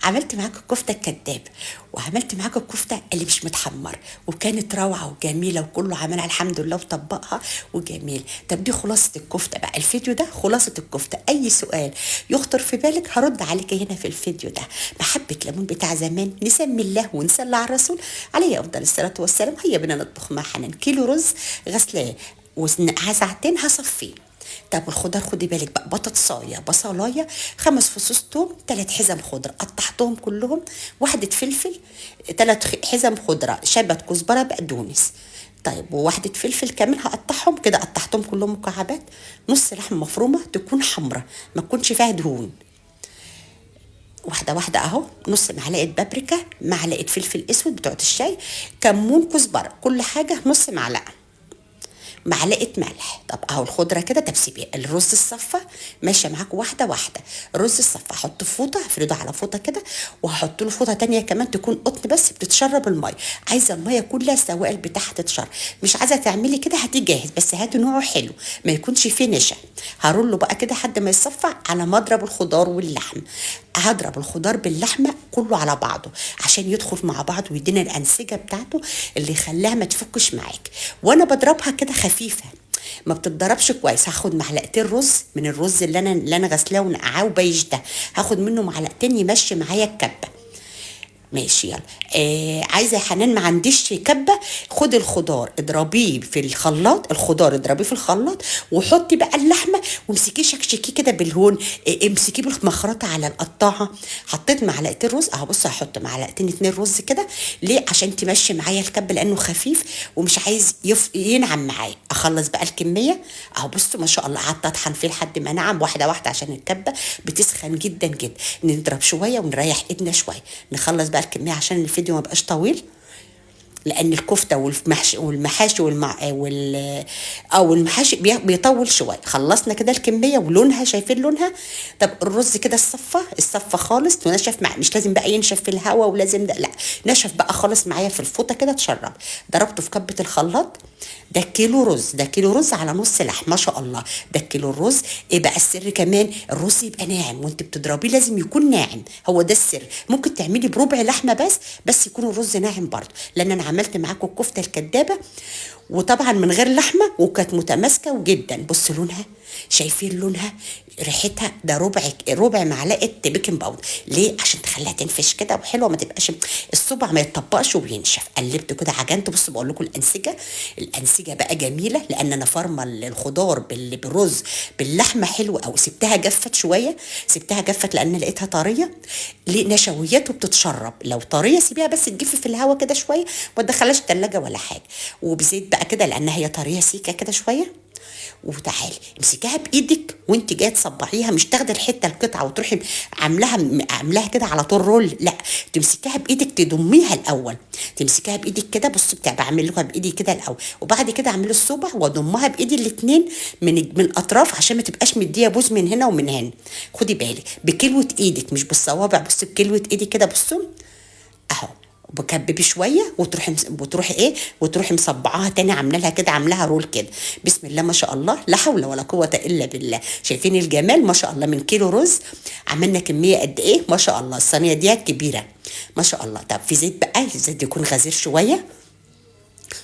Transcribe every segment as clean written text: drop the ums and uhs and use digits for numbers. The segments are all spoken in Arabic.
عملت معاكم الكفته الكداب، وعملت معاكم الكفته اللي مش متحمر، وكانت روعه وجميله، وكله عملها الحمد لله وطبقها وجميل. طب دي خلاصه الكفته بقى، الفيديو ده خلاصه الكفته. اي سؤال يخطر في بالك هرد عليك هنا في الفيديو ده. محبه ليمون بتاع زمان، نسمي الله ونصلي على الرسول عليه افضل الصلاه والسلام. هيا بنا نطبخ مع حنان. كيلو رز غسلاه وسنقعها ساعتين هصفيه. طب الخضار خدي بالك بقى، بطاطسايه، بصلايه، 5 فصوص توم، 3 حزم خضره قطعتهم كلهم، واحده فلفل، 3 حزم خضره، شبت، كزبره، بقدونس. طيب وواحدة فلفل كامل هقطعهم كده، قطعتهم كلهم مكعبات. نص لحمة مفرومة تكون حمرة ما تكونش فيها دهون، واحدة واحدة اهو. نص معلقة بابريكا، معلقة فلفل اسود بتوعة الشاي، كمون، كزبرة، كل حاجة نص معلقة، معلقه ملح. طب اهو الخضره كده. طب سيبي الرز الصفه ماشيه معاك واحده واحده. الرز الصفه هحط فوطه، افرده على فوطه كده، وهحط له فوطه تانية كمان تكون قطن بس بتتشرب الميه. عايزه الميه كلها السوائل بتاعها تتشرب. مش عايزه تعملي كده هاتي جاهز، بس هاتي نوعه حلو ما يكونش فيه نشا. هرله بقى كده لحد ما يصفى على مضرب الخضار واللحم. هضرب الخضار باللحمه كله على بعضه عشان يدخل مع بعض ويدينا الانسجه بتاعته اللي يخليها ما تفكش معاك. وانا بضربها كده خفيفه، ما بتتضربش كويس. هاخد معلقتين رز من الرز اللي انا غسلاه ونقعاه وبيج ده، هاخد منه معلقتين يمشي معايا الكبه. ماشي يلا. عايزه يا حنان ما عنديش كبه، خدي الخضار اضربيه في الخلاط، الخضار اضربيه في الخلاط، وحطي بقى اللحمه وامسكيه شكشكيه كده بالهون. امسكيه بالمخرطه على القطاعه. حطيت معلقتين رز اهو. بصي هحط معلقتين 2 رز كده. ليه؟ عشان تمشي معايا الكب لانه خفيف ومش عايز ينعم معايا. اخلص بقى الكميه اهو. بصوا ما شاء الله قعدت اطحن فيه لحد ما نعم واحده واحده عشان الكبه بتسخن جدا جدا. نضرب شويه ونريح ايدنا شويه. نخلص بقى الكميه عشان الفيديو ما بقاش طويل، لان الكفته والمحاشي او المحاشي بيطول شويه. خلصنا كده الكميه ولونها شايفين لونها. طب الرز كده الصفه خالص ونشف مش لازم بقى ينشف في الهواء ولازم ده لا، نشف بقى خالص معايا في الفوطه كده تشرب. ضربته في كبه الخلاط. ده كيلو رز، ده كيلو رز على نص لحم ما شاء الله. ده كيلو الرز. ايه بقى السر كمان؟ الرز يبقى ناعم وانت بتضربيه لازم يكون ناعم، هو ده السر. ممكن تعملي بربع لحمه بس يكون الرز ناعم برضه. لان انا عملت معاكم الكفته الكدابه وطبعا من غير لحمه وكانت متماسكه وجدا. بص لونها، شايفين لونها، ريحتها. ده ربع معلقه بيكنج باودر. ليه؟ عشان تخليها تنفش كده وحلوه ما تبقاش الصبع ما يتطبقش وينشف. قلبته كده عجنت. بص بقول لكم الانسجه بقى جميله لان انا فارمه الخضار بالرز باللحمه حلوه. او سبتها جفت شويه، سبتها جفت لان لقيتها طريه. ليه؟ نشوياته بتتشرب. لو طريه سيبيها بس تجف في الهواء كده شويه، ما تدخلهاش التلاجة ولا حاجه. وبزيت بقى كده لان هي طريه سيكه كده شويه. وتعالي امسكيها بايدك وانت جايه تصبعيها، مش تاخدي الحته القطعه وتروحي عاملاها كده على طول رول، لا، تمسكيها بايدك تضميها الاول. تمسكيها بايدك كده. بصي بعملها بايدي كده الاول، وبعد كده اعمل الصبع واضمها بايدي الاثنين من الاطراف عشان ما تبقاش مديه بوز من هنا ومن هنا. خدي بالك بكلوه ايدك مش بالصوابع. بصي بكلوه ايدي كده. بصوا اهو. بكببي شويه وتروحي مصبعاها تاني، عامله لها كده، عاملاها رول كده. بسم الله ما شاء الله، لا حول ولا قوه الا بالله. شايفين الجمال ما شاء الله؟ من كيلو رز عملنا كميه قد ايه ما شاء الله. الصينيه ديت كبيره ما شاء الله. طب في زيت بقى، الزيت يكون غزير شويه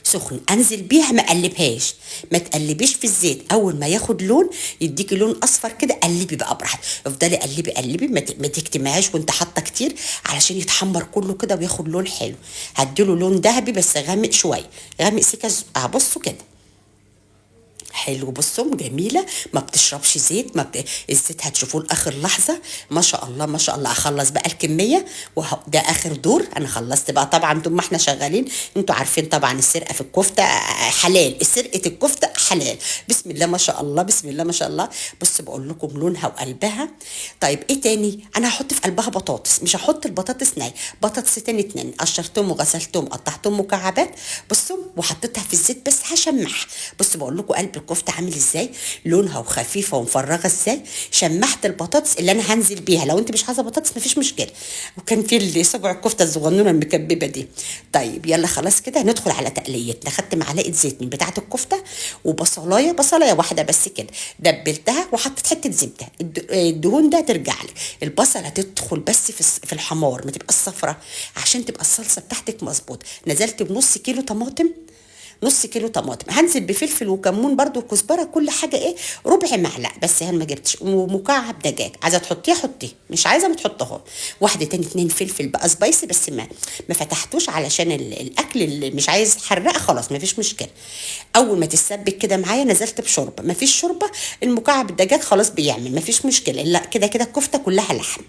سخن، انزل بيها ما اقلبهاش. ما تقلبيش في الزيت. اول ما ياخد لون يديكي لون اصفر كده قلبي بقى براحتك. افضلي قلبي قلبي، ما تكتمهاش وانت حاطه كتير علشان يتحمر كله كده وياخد لون حلو. هديله لون ذهبي بس غامق شويه، غامق سكه. بصوا كده حلو. بصوا جميله، ما بتشربش زيت. الزيت هتشوفوه لاخر لحظه ما شاء الله ما شاء الله. اخلص بقى الكميه ده اخر دور. انا خلصت بقى طبعا. طول ما احنا شغالين انتوا عارفين طبعا السرقه في الكفته حلال، سرقه الكفته حلال. بسم الله ما شاء الله، بسم الله ما شاء الله. بص بقول لكم لونها وقلبها. طيب ايه تاني؟ انا هحط في قلبها بطاطس، مش هحط البطاطس ناي، بطاطستين 2 قشرتهم وغسلتهم قطعتهم مكعبات. بصوا وحطيتها في الزيت بس هشمح. بص بقول لكم قلب الكفته عامل ازاي، لونها وخفيفه ومفرغه ازاي. شمحت البطاطس اللي انا هنزل بيها، لو انت مش عايزه بطاطس مفيش مشكله. وكان في اللي سبع الكفته الصغنونه المكببه دي. طيب يلا خلاص كده ندخل على تقليتنا. خدت معلقه زيت من بتاعه الكفته، بصلايه واحده بس كده، دبلتها وحطيت حته زبده. الدهون ده ترجع لك. البصله تدخل بس في الحمار، ما تبقى الصفرة، عشان تبقى الصلصه بتاعتك مظبوط. نزلت بنص كيلو طماطم، نص كيلو طماطم. هنزل بفلفل وكمون برضو وكزبره، كل حاجه ايه، ربع معلقه بس، انا ما جبتش. ومكعب دجاج، عايزه تحطيه حطيه، مش عايزه ما تحطها. واحده تاني اتنين فلفل بقى سبايسي، بس ما فتحتوش علشان الاكل اللي مش عايز حراقه، خلاص ما فيش مشكله. اول ما تتسبك كده معايا نزلت بشوربه، ما فيش شوربه المكعب الدجاج خلاص بيعمل، ما فيش مشكله. لا كده كده الكفته كلها لحم.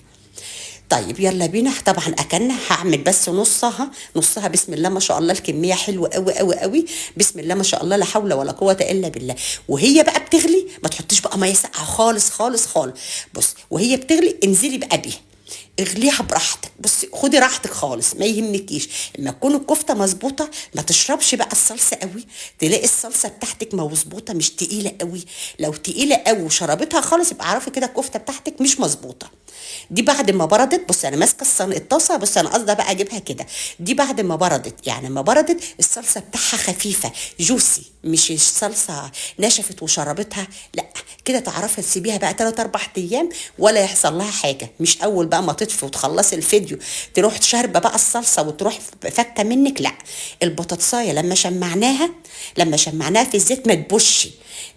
طيب يلا بينا. طبعا اكلنا، هعمل بس نصها نصها. بسم الله ما شاء الله، الكميه حلوه قوي قوي قوي. بسم الله ما شاء الله، لا حول ولا قوه الا بالله. وهي بقى بتغلي ما تحطيش بقى ميه ساقعه خالص خالص خالص. بص وهي بتغلي انزلي بقى بيها، اغليها براحتك. بص خدي راحتك خالص، ما يهمكيش. لما تكون الكفته مظبوطه ما تشربش بقى الصلصه قوي، تلاقي الصلصه بتاعتك مظبوطه مش تقيله قوي. لو تقيله قوي وشربتها خالص يبقى اعرفي كده الكفته بتاعتك مش مظبوطه. دي بعد ما بردت، بص انا ماسكه الطاسه، بص انا قصدي بقى اجيبها كده. دي بعد ما بردت، يعني ما بردت الصلصه بتاعها خفيفه جوسي، مش الصلصه نشفت وشربتها، لا. كده تعرفي تسيبيها بقى 3 4 ايام ولا يحصل لها حاجه. مش اول بقى ما تطفي وتخلصي الفيديو تروح شاربه بقى الصلصه وتروح فكه منك، لا. البطاطسايه لما شمعناها في الزيت ما تبش.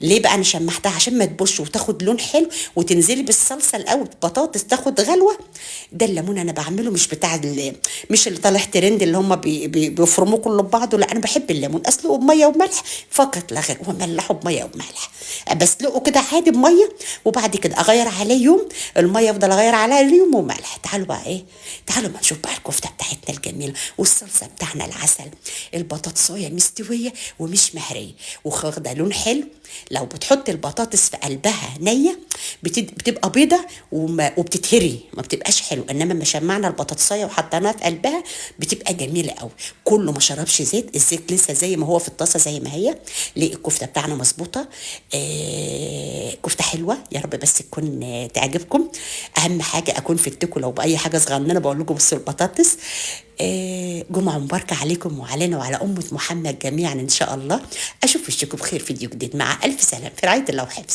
ليه بقى انا شمحتها؟ عشان ما تبش وتاخد لون حلو، وتنزلي بالصلصه الاول، بطاطس تاخد غلوه. ده الليمون انا بعمله، مش اللي طالع ترند اللي هم بيفرموه كله ببعضه، لا انا بحب الليمون اسلقه بميه وملح فقط لا غير، وملحه بميه وملح. بسلقه كده عادي بميه، وبعد كده اغير عليه يوم الميه، افضل اغير عليها اليوم وملح. تعالوا بقى ايه، تعالوا ما نشوف بقى الكفته بتاعتنا الجميله والصلصه بتاعنا العسل. البطاطسايه مستويه ومش مهريه واخده لون حلو. لو بتحط البطاطس في قلبها نيه بتبقى بيضه وبتتهري، ما بتبقاش حلو. انما ما شمعنا البطاطسايه وحطيناها في قلبها بتبقى جميله قوي. كله ما شربش زيت، الزيت لسه زي ما هو في الطاسه زي ما هي. ليه؟ الكفته بتاعنا مظبوطه. كفته حلوه يا رب بس تكون تعجبكم. اهم حاجه اكون فدتكم، لو باي حاجه صغننه بقول لكم بصوا البطاطس. جمعة مباركة عليكم وعلينا وعلى أمة محمد جميعا إن شاء الله. أشوف وشكم بخير فيديو جديد، مع ألف سلام، في رعاية الله وحفظ.